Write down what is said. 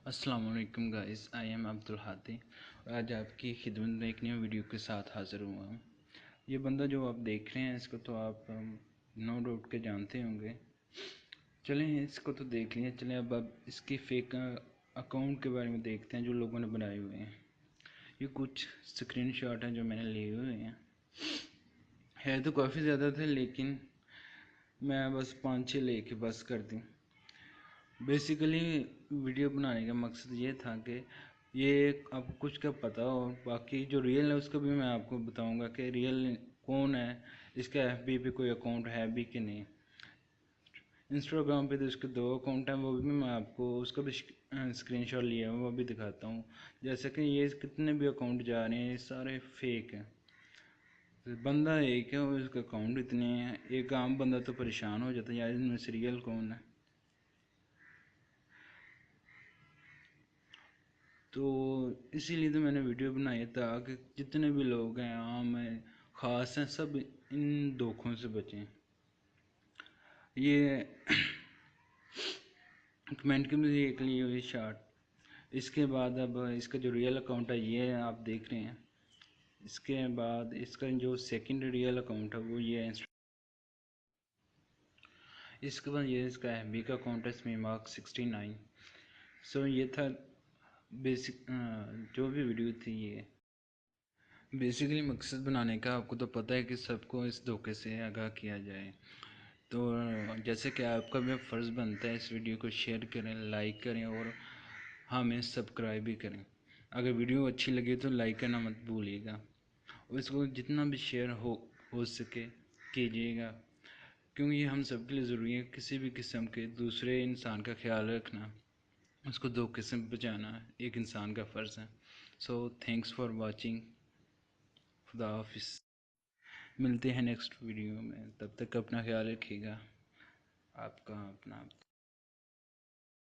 السلام علیکم guys, I am Abdul Hadi اور آج آپ کی خدمت میں ایک نیو ویڈیو کے ساتھ حاضر ہوا ہوں۔ یہ بندہ جو آپ دیکھ رہے ہیں اس کو تو آپ نو ڈاؤٹ کے جانتے ہوں گے۔ چلیں اس کو تو دیکھ لیں، چلیں اب اس کی فیک اکاؤنٹ کے بارے میں دیکھتے ہیں جو لوگوں نے بنائے ہوئے ہیں۔ یہ کچھ اسکرین شاٹ ہیں جو میں نے لیے ہوئے ہیں، ہے تو کافی زیادہ تھے لیکن میں بس 5-6 لے کے بس کر دوں۔ بیسیکلی ویڈیو بنانے کا مقصد یہ تھا کہ یہ آپ کو کچھ کا پتہ ہو، باقی جو ریئل ہے اس کا بھی میں آپ کو بتاؤں گا کہ ریئل کون ہے، اس کا ایف بی پہ کوئی اکاؤنٹ ہے بھی کہ نہیں۔ انسٹاگرام پہ تو اس کے 2 اکاؤنٹ ہیں، وہ بھی میں آپ کو اس کا بھی اسکرین شاٹ لیا ہے وہ بھی دکھاتا ہوں۔ جیسے کہ یہ کتنے بھی اکاؤنٹ جا رہے ہیں یہ سارے فیک ہیں۔ بندہ ایک ہے اور اس کا اکاؤنٹ اتنے ہیں، ایک عام بندہ تو پریشان ہو جاتا ہے یار ان میں سے ریئل کون ہے۔ تو اسی لیے تو میں نے ویڈیو بنائی تاکہ جتنے بھی لوگ ہیں عام ہیں خاص ہیں سب ان دھوکوں سے بچیں۔ یہ کمنٹ کے میں ایک لیے ہوئی شارٹ، اس کے بعد اب اس کا جو ریئل اکاؤنٹ ہے یہ آپ دیکھ رہے ہیں۔ اس کے بعد اس کا جو سیکنڈ ریئل اکاؤنٹ ہے وہ یہ ہے۔ اس کے بعد یہ اس کا ایف بی کا اکاؤنٹ ہے سمیمارک 69۔ سو یہ تھا بیسک جو بھی ویڈیو تھی۔ یہ بیسیکلی مقصد بنانے کا آپ کو تو پتہ ہے کہ سب کو اس دھوکے سے آگاہ کیا جائے، تو جیسے کہ آپ کا بھی فرض بنتا ہے اس ویڈیو کو شیئر کریں، لائک کریں اور ہمیں سبسکرائب بھی کریں۔ اگر ویڈیو اچھی لگے تو لائک کرنا مت بھولیے گا اور اس کو جتنا بھی شیئر ہو سکے کیجیے گا، کیونکہ یہ ہم سب کے لیے ضروری ہے۔ کسی بھی قسم کے دوسرے انسان کا خیال رکھنا، اس کو دھوکے سے بچانا ایک انسان کا فرض ہے۔ سو تھینکس فار واچنگ، خدا حافظ۔ ملتے ہیں نیکسٹ ویڈیو میں، تب تک اپنا خیال رکھیے گا۔ آپ کا اپنا